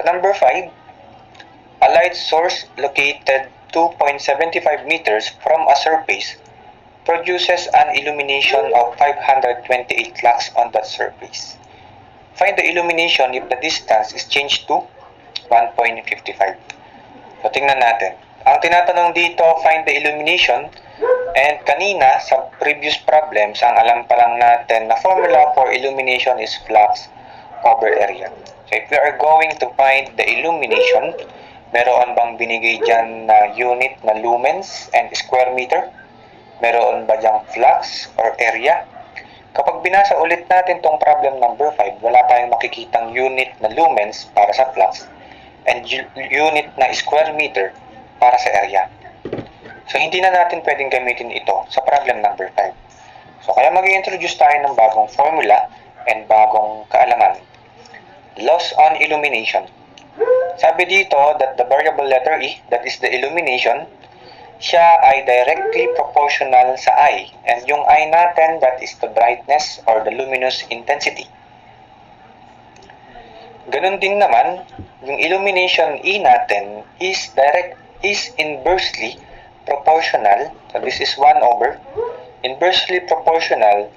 number 5, a light source located 2.75 meters from a surface produces an illumination of 528 lux on that surface. Find the illumination if the distance is changed to 1.55. So, tingnan natin. Ang tinatanong dito, find the illumination. And kanina, sa previous problems, ang alam pa lang natin na formula for illumination is flux over area. So, if we are going to find the illumination, meron bang binigay dyan na unit na lumens and square meter? Meron ba dyang flux or area? Kapag binasa ulit natin tong problem number 5, wala tayong makikitang unit na lumens para sa flux and unit na square meter para sa area. So, hindi na natin pwedeng gamitin ito sa problem number 5. So, kaya mag-i-introduce tayo ng bagong formula and bagong kaalaman. Loss on illumination. Sabi dito that the variable letter E, that is the illumination, siya ay directly proportional sa I. And yung I natin, that is the brightness or the luminous intensity. Ganun din naman, yung illumination E natin is inversely proportional, so this is 1 over, inversely proportional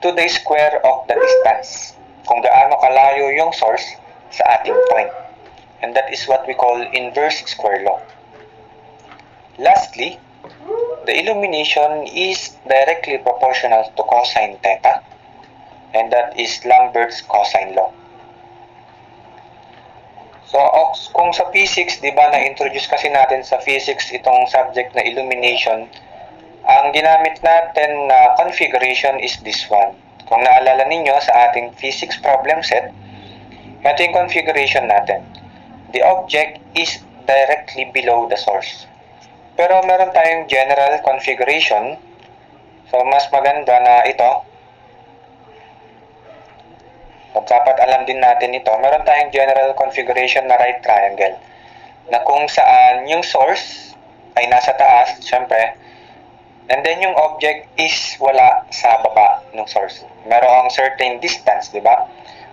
to the square of the distance. Kung gaano kalayo yung source sa ating point. And that is what we call inverse square law. Lastly, the illumination is directly proportional to cosine theta, and that is Lambert's cosine law. So, kung sa physics, di ba, na-introduce kasi natin sa physics itong subject na illumination, ang ginamit natin na configuration is this one. Kung naalala ninyo sa ating physics problem set, ito yung configuration natin. The object is directly below the source. Pero meron tayong general configuration. So, mas maganda na ito. Dapat alam din natin ito. Meron tayong general configuration na right triangle. Na kung saan yung source ay nasa taas, syempre. And then yung object is wala sa baba ng source. Merong certain distance, di ba?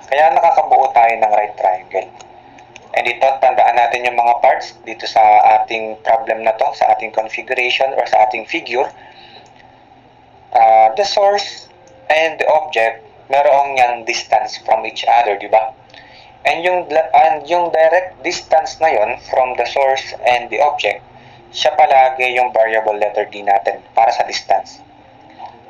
Kaya nakakabuo tayo ng right triangle. And ito, tandaan natin yung mga parts dito sa ating problem na to, sa ating configuration or sa ating figure. The source and the object, merong yang distance from each other, di ba? And yung direct distance na yon from the source and the object, siya palagi yung variable letter D natin para sa distance.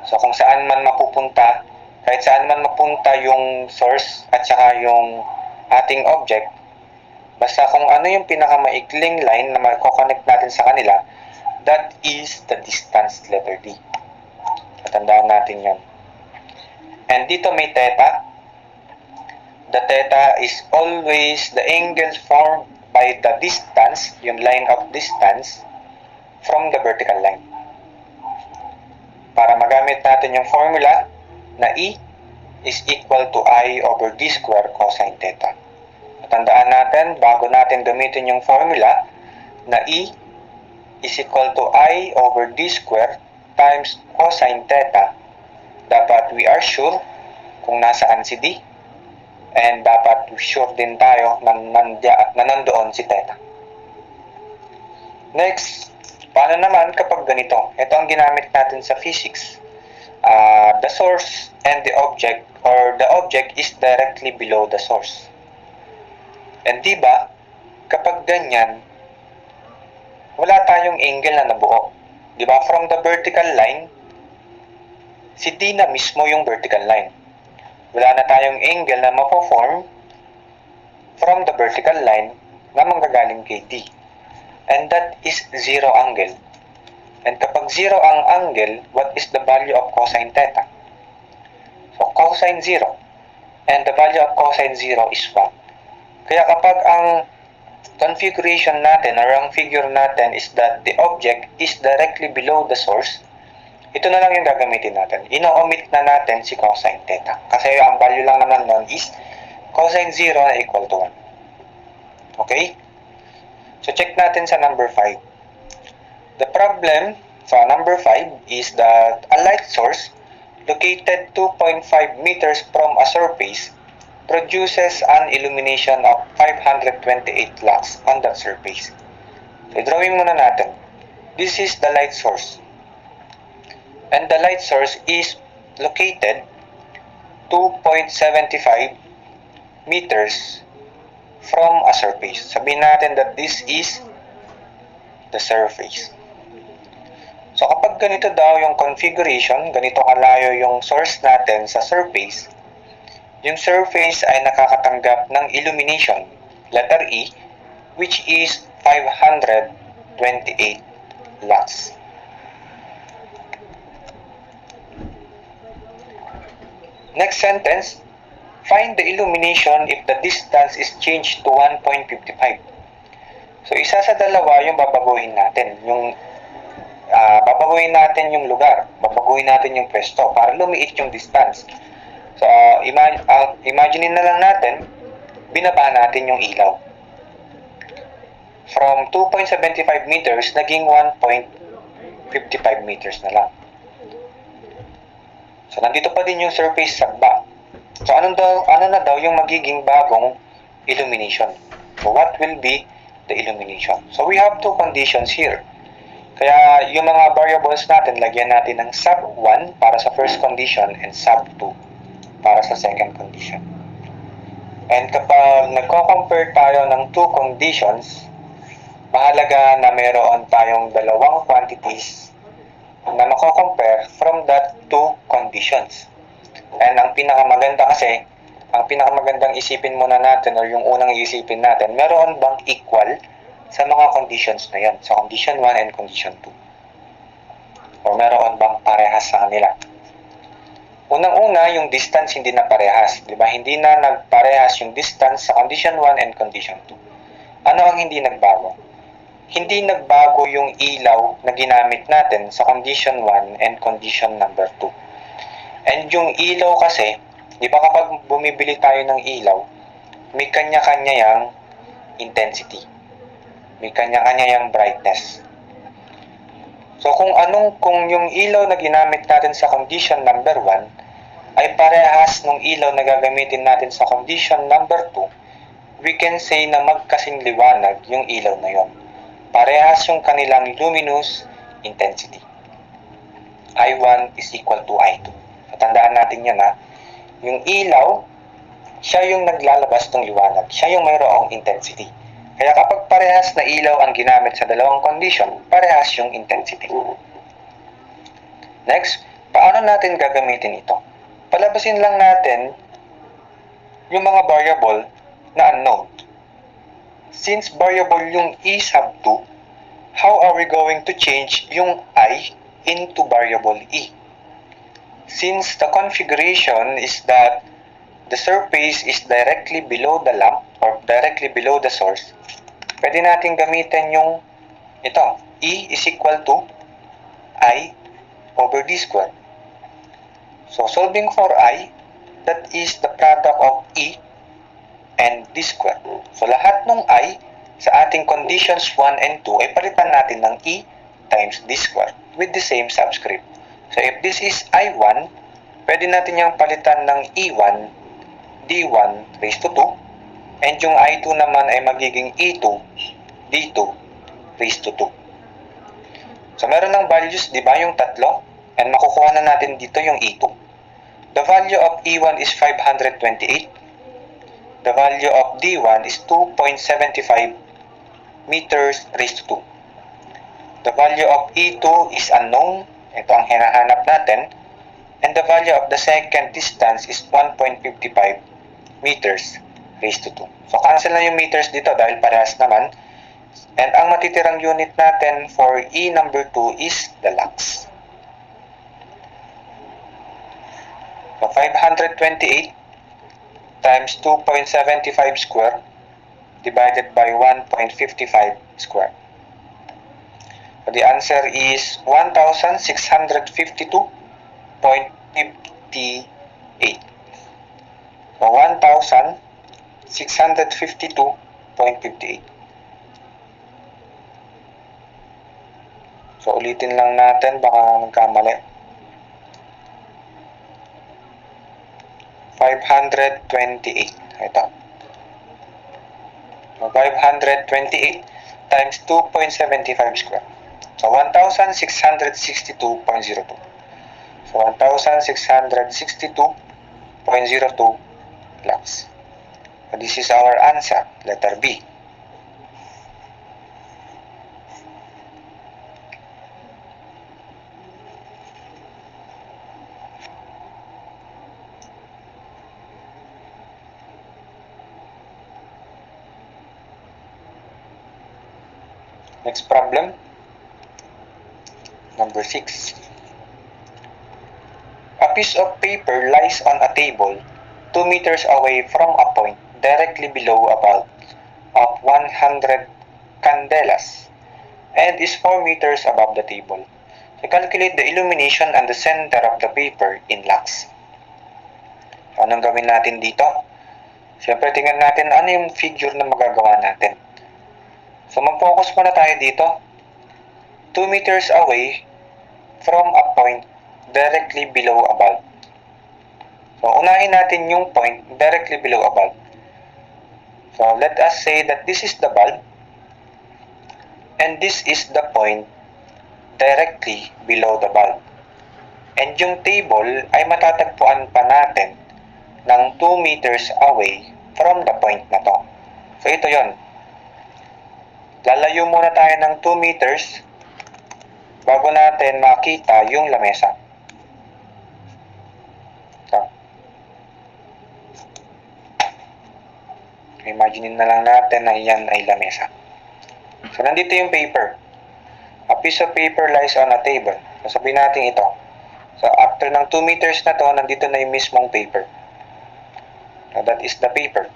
So, kung saan man mapupunta, kahit saan man mapunta yung source at saka yung ating object, basta kung ano yung pinakamaikling line na mag-connect natin sa kanila, that is the distance letter D. Tatandaan natin yan. And dito may theta. The theta is always the angle formed by the distance, yung line of distance, from the vertical line. Para magamit natin yung formula na E is equal to I over D square cosine theta. Tandaan natin, bago natin gamitin yung formula na E is equal to I over D square times cosine theta, dapat we are sure kung nasaan si D, and dapat sure din tayo na nandoon si theta. Next, paano naman kapag ganito? Ito ang ginamit natin sa physics. The source and the object, or the object is directly below the source. And diba, kapag ganyan, wala tayong angle na nabuo. Diba, from the vertical line, si D na mismo yung vertical line. Wala na tayong angle na mapo-form from the vertical line na manggagaling kay D. And that is zero angle. And kapag zero ang angle, what is the value of cosine theta? So, cosine 0. And the value of cosine 0 is 1. Kaya kapag ang configuration natin or ang figure natin is that the object is directly below the source, ito na lang yung gagamitin natin. Ino-omit na natin si cosine theta. Kasi ang value lang naman nun is cosine 0 na equal to 1. Okay? So, check natin sa number 5. The problem sa number 5 is that a light source located 2.5 meters from a surface produces an illumination of 528 lux on that surface. So, drawing muna natin. This is the light source. And the light source is located 2.75 meters from a surface. Sabihin natin that this is the surface. So kapag ganito daw yung configuration, ganito kalayo yung source natin sa surface, yung surface ay nakakatanggap ng illumination, letter E, which is 528 lux. Next sentence, find the illumination if the distance is changed to 1.55. So isa sa dalawa yung babaguhin natin, babaguhin natin yung lugar, babaguhin natin yung pwesto para lumiit yung distance. So imagine na lang natin, binaba natin yung ilaw. From 2.75 meters, naging 1.55 meters na lang. So nandito pa din yung surface sa baba. So ano na daw yung magiging bagong illumination? So what will be the illumination? So we have two conditions here. Kaya yung mga variables natin, lagyan natin ng sub 1 para sa first condition and sub 2 para sa second condition. And kapag nagko-compare tayo ng two conditions, mahalaga na meron tayong dalawang quantities na mako-compare from that two conditions. And ang pinakamaganda kasi, ang pinakamagandang isipin muna natin or yung unang isipin natin, meron bang equal sa mga conditions na yan, sa condition 1 and condition 2? Or meron bang parehas sa kanila? Unang-una, yung distance hindi na parehas. Diba? Hindi na nagparehas yung distance sa condition 1 and condition 2. Ano ang hindi nagbago? Hindi nagbago yung ilaw na ginamit natin sa condition 1 and condition number 2. And yung ilaw kasi, di ba kapag bumibili tayo ng ilaw, may kanya-kanya yang intensity. May kanya-kanya yang brightness. So kung yung ilaw na ginamit natin sa condition number 1 ay parehas ng ilaw na gagamitin natin sa condition number 2, we can say na magkasing liwanag yung ilaw na yon. Parehas yung kanilang luminous intensity. I1 is equal to I2. Tandaan natin yan ha. Yung ilaw, siya yung naglalabas ng liwanag. Siya yung mayroong intensity. Kaya kapag parehas na ilaw ang ginamit sa dalawang condition, parehas yung intensity. Next, paano natin gagamitin ito? Palabasin lang natin yung mga variable na unknown. Since variable yung E sub 2, how are we going to change yung I into variable E? Since the configuration is that the surface is directly below the lamp or directly below the source, pwede natin gamitin yung ito, E is equal to I over D squared. So solving for I, that is the product of E and D squared. So lahat ng I sa ating conditions 1 and 2 ay palitan natin ng E times D squared with the same subscript. So if this is I1, pwede natin yung palitan ng E1 D1 raised to 2, and yung I2 naman ay magiging E2 D2 raised to 2. So meron ng values, di ba, yung tatlo? And makukuha na natin dito yung E2. The value of E1 is 528. The value of D1 is 2.75 meters raised to 2. The value of E2 is unknown. Ito ang hinahanap natin. And the value of the second distance is 1.55 meters raised to 2. So cancel na yung meters dito dahil parehas naman. And ang matitirang unit natin for E number 2 is the lux. So 528 times 2.75 square divided by 1.55 square. So the answer is 1,652.58. So 1,652.58. So ulitin lang natin, baka magkamali. 528. Ito. 528 times 2.75 square. So, 1,662.02. So, 1,662.02 lakhs. So, this is our answer, letter B. Next problem, number 6. A piece of paper lies on a table 2 meters away from a point directly below a bulb of 100 candelas and is 4 meters above the table. So calculate the illumination and the center of the paper in lux. So, anong gawin natin dito? Siyempre, tingnan natin ano yung figure na magagawa natin. So, mag-focus muna tayo dito. 2 meters away from a point directly below a bulb. So, unahin natin yung point directly below a bulb. So, let us say that this is the bulb and this is the point directly below the bulb. And yung table ay matatagpuan pa natin ng 2 meters away from the point na to. So, ito yon. Lalayo muna tayo ng 2 meters bago natin makita yung lamesa. So, imagine na lang natin na yan ay lamesa. So, nandito yung paper. A piece of paper lies on a table. So, sabihin natin ito. So, after ng 2 meters na to, nandito na yung mismong paper. So, that is the paper.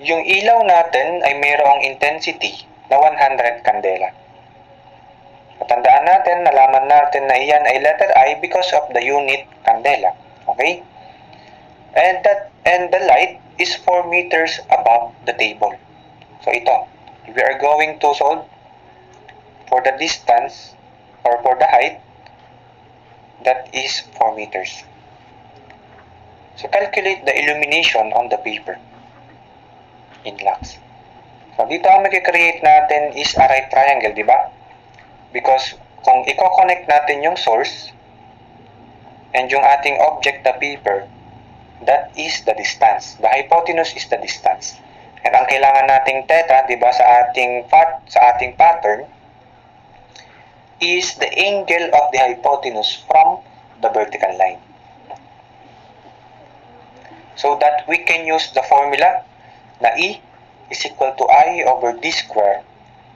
Yung ilaw natin ay mayroong intensity na 100 candela. Tandaan natin, nalaman natin na iyan ay letter I because of the unit candela. Okay? And the light is 4 meters above the table. So ito, if we are going to solve for the distance or for the height, that is 4 meters. So calculate the illumination on the paper in lux. So, dito ang mag-create natin is a right triangle, di ba? Because kung i-connect natin yung source and yung ating object na paper, that is the distance. The hypotenuse is the distance. And ang kailangan nating theta, di ba, sa ating pattern is the angle of the hypotenuse from the vertical line. So that we can use the formula na E is equal to I over D square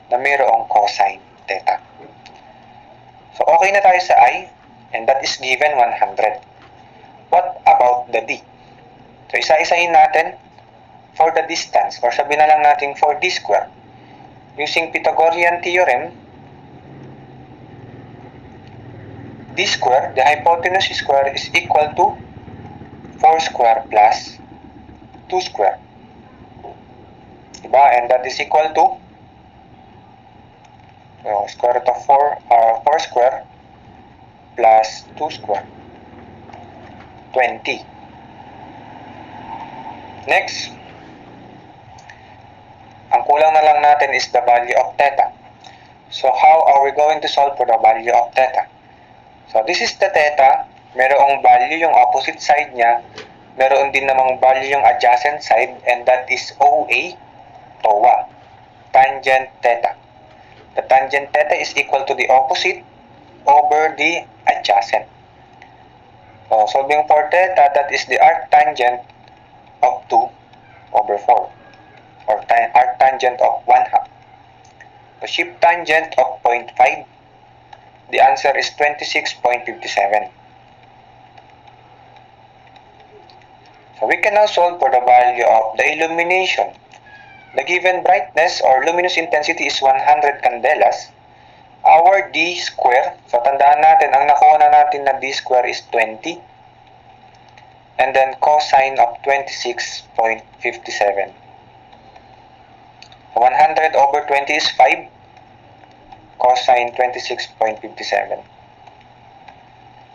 na mayroong cosine theta. So, okay na tayo sa I, and that is given 100. What about the D? So, isa-isahin natin for the distance, or sabihin na lang natin for D square. Using Pythagorean theorem, D square, the hypotenuse square is equal to 4 square plus 2 square. Diba? And that is equal to square root of 4 square plus 2 square. 20. Next, ang kulang na lang natin is the value of theta. So, how are we going to solve for the value of theta? So, this is the theta. Merong value yung opposite side niya. Meron din namang value yung adjacent side, and that is OA, TOA, tangent theta. The tangent theta is equal to the opposite over the adjacent. So, solving for theta, that is the arctangent of 2 over 4, or arctangent of 1/2. So, shift tangent of 0.5, the answer is 26.57. So, we can now solve for the value of the illumination. The given brightness or luminous intensity is 100 candelas. Our D square, so tandaan natin, ang nakuha na natin na D square is 20. And then cosine of 26.57. 100 over 20 is 5. Cosine 26.57.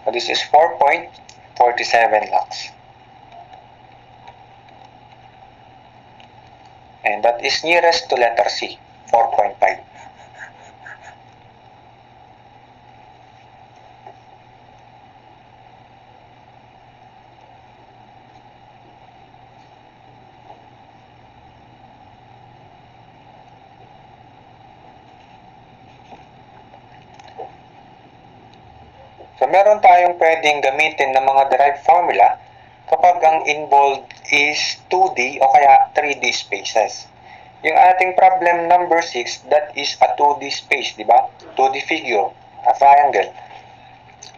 So this is 4.47 lakhs. And that is nearest to letter C, 4.5. So meron tayong pwedeng gamitin ng mga derived formula kapag ang involved is 2D o kaya 3D spaces. Yung ating problem number 6, that is a 2D space, di ba? 2D figure, a triangle.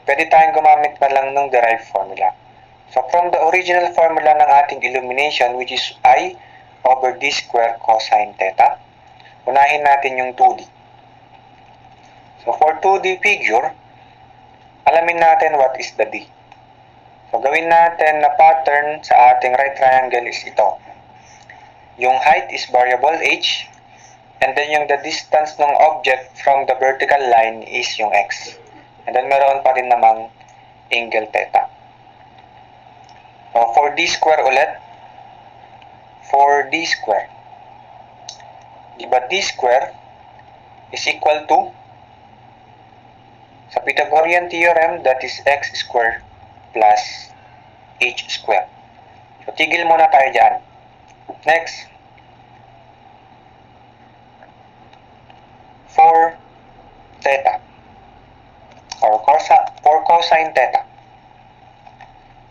Pwede tayong gumamit na lang ng derived formula. So from the original formula ng ating illumination, which is I over D square cosine theta, unahin natin yung 2D. So for 2D figure, alamin natin what is the D. So gawin natin na pattern sa ating right triangle is ito. Yung height is variable h, and then yung the distance ng object from the vertical line is yung x. And then meron pa rin namang angle theta. So for D square ulit, for D square, diba D square is equal to, sa Pythagorean theorem, that is x squared plus h squared. So, tigil muna tayo dyan. Next, for theta, or for cosine theta.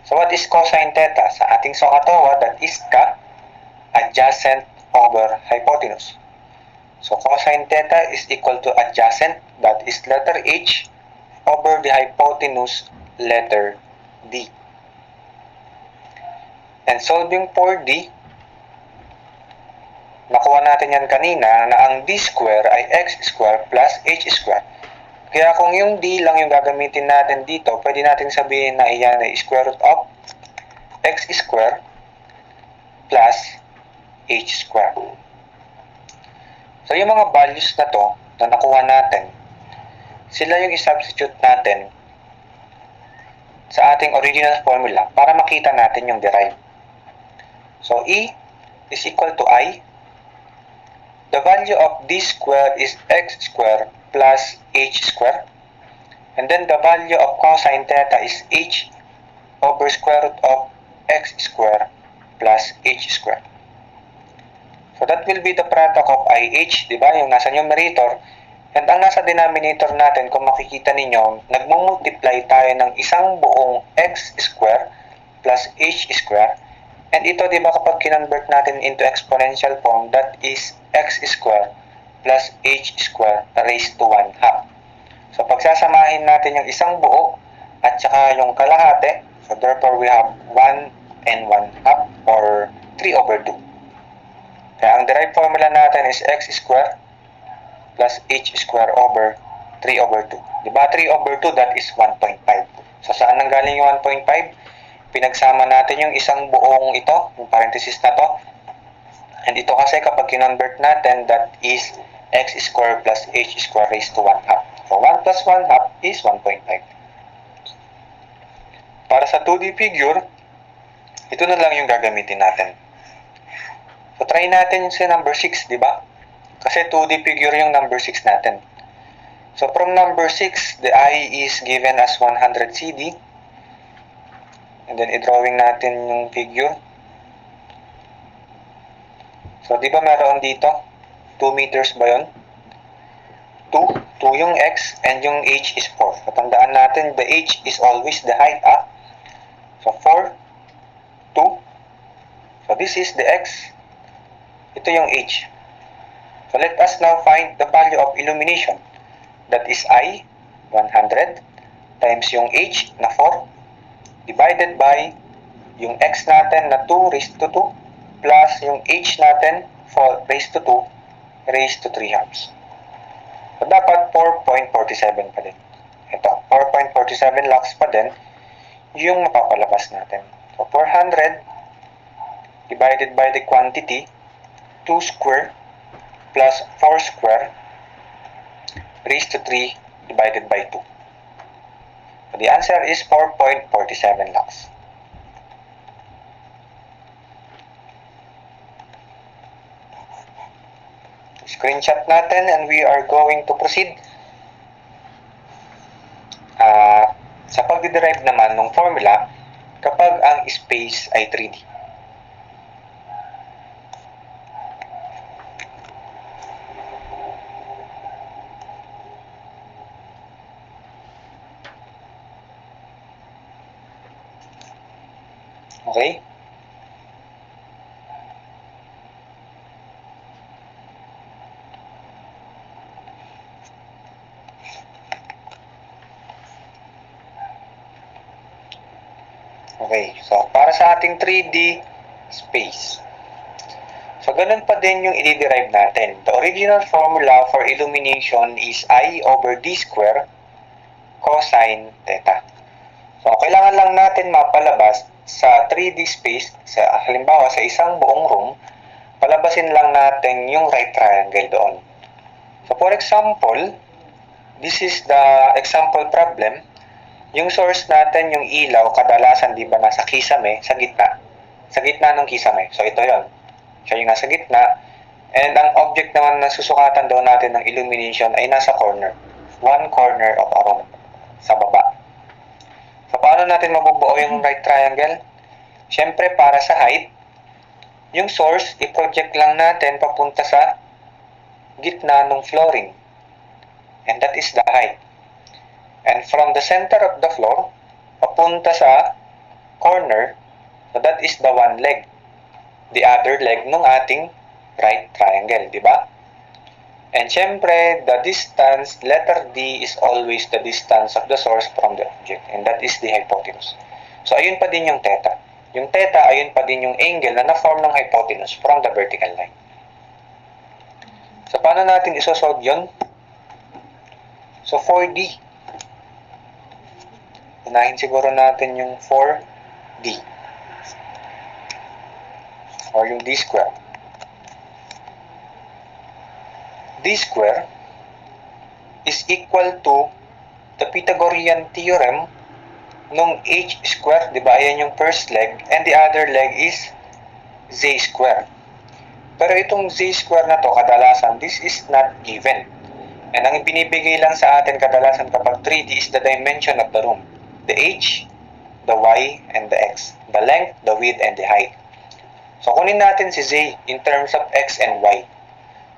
So, what is cosine theta? Sa ating SOHCAHTOA, that is ka adjacent over hypotenuse. So, cosine theta is equal to adjacent, that is letter h, over the hypotenuse letter D. And solving for D, nakuha natin yan kanina na ang D square ay x square plus h square. Kaya kung yung D lang yung gagamitin natin dito, pwede natin sabihin na iyan ay square root of x square plus h square. So yung mga values na to na nakuha natin, sila yung i-substitute natin sa ating original formula para makita natin yung derived. So, E is equal to I. The value of D squared is x squared plus h squared. And then the value of cosine theta is h over square root of x squared plus h squared. So, that will be the product of IH, di ba? Yung nasa numerator. And ang nasa denominator natin, kung makikita ninyo, nagmumultiply tayo ng isang buong x square plus h square. And ito, di ba, kapag kinonvert natin into exponential form, that is x square plus h square raised to 1 half. So, pagsasamahin natin yung isang buo at saka yung kalahati, so therefore we have 1 and 1 half or 3 over 2. Kaya ang derived formula natin is x square plus h square over 3 over 2. Diba? 3 over 2, that is 1.5. So, saan nanggaling yung 1.5? Pinagsama natin yung isang buong ito, yung parenthesis na to. And ito kasi kapag kinonvert natin, that is x square plus h square raised to 1 half. So, 1 plus 1 half is 1.5. Para sa 2D figure, ito na lang yung gagamitin natin. So, try natin sa number 6, diba? Kasi 2D figure yung number 6 natin. So, from number 6, the I is given as 100 CD. And then, i-drawing natin yung figure. So, di ba meron dito? 2 meters ba yun? 2 yung x, and yung h is 4. Patandaan natin, the h is always the height, So, 4, 2. So, this is the x. Ito yung h. So, let us now find the value of illumination. That is I, 100, times yung h na 4, divided by yung x natin na 2 raised to 2, plus yung h natin 4 raised to 2 raised to 3 halves. So, dapat 4.47 pa din. Ito, 4.47 lakhs pa din yung mapapalabas natin. So, 400 divided by the quantity, 2 square plus 4 square raised to 3 divided by 2. So the answer is 4.47 lakhs. screenshot natin and we are going to proceed sa pagdiderive naman ng formula kapag ang space ay 3D. Okay? Okay, so para sa ating 3D space. So ganun pa din yung i-derive natin. The original formula for illumination is I over d square cosine theta. So kailangan lang natin mapalabas sa 3D space, sa halimbawa sa isang buong room, palabasin lang natin yung right triangle doon. So for example, this is the example problem. Yung source natin, yung ilaw, kadalasan di ba nasa kisame, sa gitna. Sa gitna ng kisame. So ito yon. Siya yung nasa gitna. And ang object naman na susukatan daw natin ng illumination ay nasa corner. One corner of a room. Sa baba. So paano natin mabubuo yung right triangle? Siyempre para sa height, yung source, i-project lang natin papunta sa gitna ng flooring. And that is the height. And from the center of the floor, papunta sa corner, so that is the one leg. The other leg ng ating right triangle, di ba? And syempre, the distance, letter D, is always the distance of the source from the object. And that is the hypotenuse. So, ayun pa din yung theta. Yung theta, ayun pa din yung angle na na-form ng hypotenuse from the vertical line. So, paano natin isosolve yun? So, 4D. Unahin siguro natin yung 4D. Or yung D square. D square is equal to the Pythagorean theorem nung h square, di ba? Ayan yung first leg. And the other leg is z square. Pero itong z square na to, kadalasan, this is not given. And ang binibigay lang sa atin kadalasan kapag 3D is the dimension of the room. The h, the y, and the x. The length, the width, and the height. So, kunin natin si z in terms of x and y.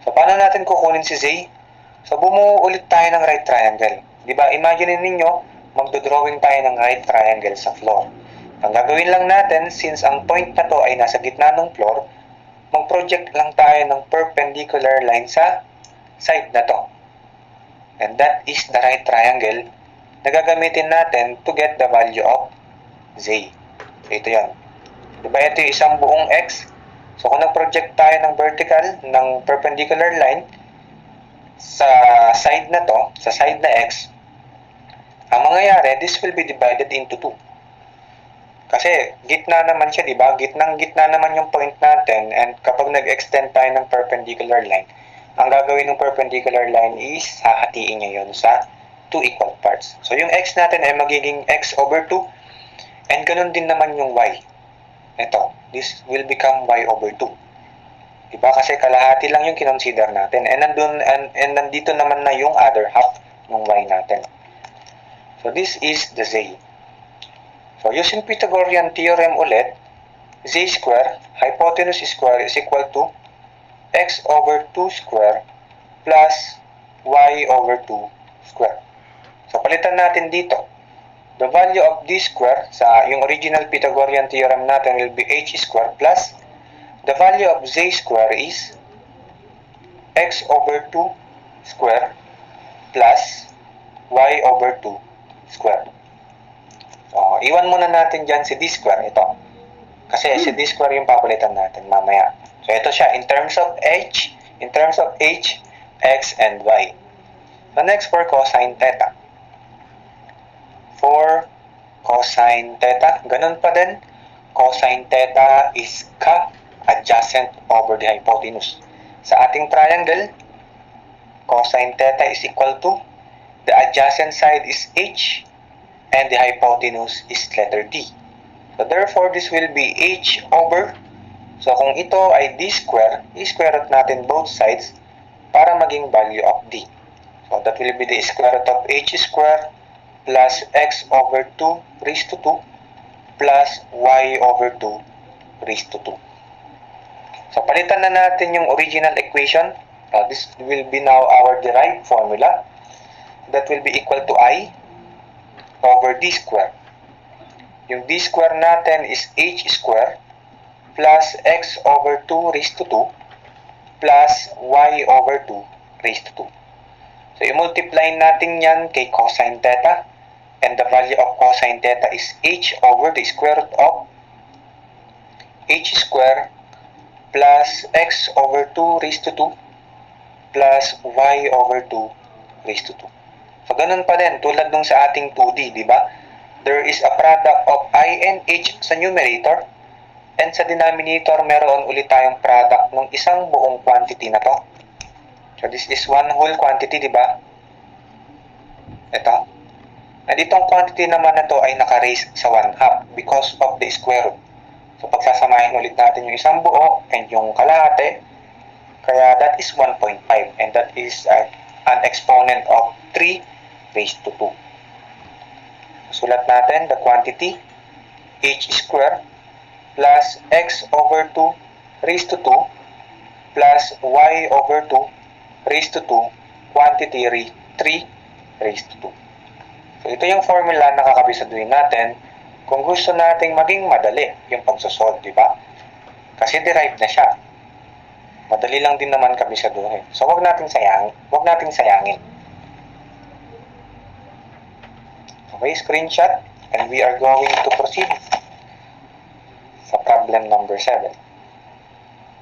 So, paano natin kukunin si z? So, bumuo ulit tayo ng right triangle. Diba? Imagine ninyo, magdodrawing tayo ng right triangle sa floor. Ang gagawin lang natin, since ang point na to ay nasa gitna ng floor, mag-project lang tayo ng perpendicular line sa side na to. And that is the right triangle na gagamitin natin to get the value of z. So, ito yan. Diba ito yung isang buong x? So, kung nag-project tayo ng vertical, ng perpendicular line sa side na to, sa side na x, ang mangyayari, this will be divided into 2. Kasi, gitna naman siya, diba? Gitna naman yung point natin, and kapag nag-extend tayo ng perpendicular line, ang gagawin ng perpendicular line is, hahatiin niya yun sa 2 equal parts. So, yung x natin ay magiging x over 2, and ganun din naman yung y. Ito, this will become y over 2. Diba? Kasi kalahati lang yung kinonsider natin. And nandito naman na yung other half ng y natin. So, this is the z. So, using Pythagorean theorem ulit, z square, hypotenuse square is equal to x over 2 square plus y over 2 square. So, palitan natin dito. The value of d square sa yung original Pythagorean theorem natin will be h square plus the value of z square is x over 2 square plus y over 2 square. So, iwan muna natin dyan si d square. Ito. Kasi si d square yung papalitan natin mamaya. So, ito siya. In terms of h, x, and y. So, next for cosine theta. For cosine theta, ganun pa din. Cosine theta is ka-adjacent over the hypotenuse. Sa ating triangle, cosine theta is equal to the adjacent side is h and the hypotenuse is letter d. So therefore, this will be h over, so kung ito ay d square, i-square root natin both sides, para maging value of D. So that will be the square root of h squared plus x over 2 raised to 2 plus y over 2 raised to 2. So palitan na natin yung original equation. This will be now our derived formula. That will be equal to I over d squared. Yung d squared natin is h squared plus x over 2 raised to 2 plus y over 2 raised to 2. So i-multiply natin yan kay cosine theta, and the value of cosine theta is h over the square root of h squared plus x over 2 raised to 2 plus y over 2 raised to 2. So, ganun pa din, tulad nung sa ating 2D, di ba? There is a product of I and H sa numerator, and sa denominator, meron ulit tayong product ng isang buong quantity na to. So, this is one whole quantity, di ba? Ito. And itong quantity naman na to ay naka-raise sa 1/2 because of the square root. So, pagsasamahin ulit natin yung isang buo and yung kalahati, kaya that is 1.5, and that is an exponent of 3 raised to 2. Sulat natin the quantity h squared plus x over 2 raised to 2 plus y over 2 raised to 2 quantity 3 raised to 2. So ito yung formula na kakabisaduhin natin kung gusto nating maging madali yung pagsosolve, di ba? Kasi derived na siya. Madali lang din naman kabisaduhin. So wag nating sayangin. Okay, screenshot, and we are going to proceed sa problem number 7.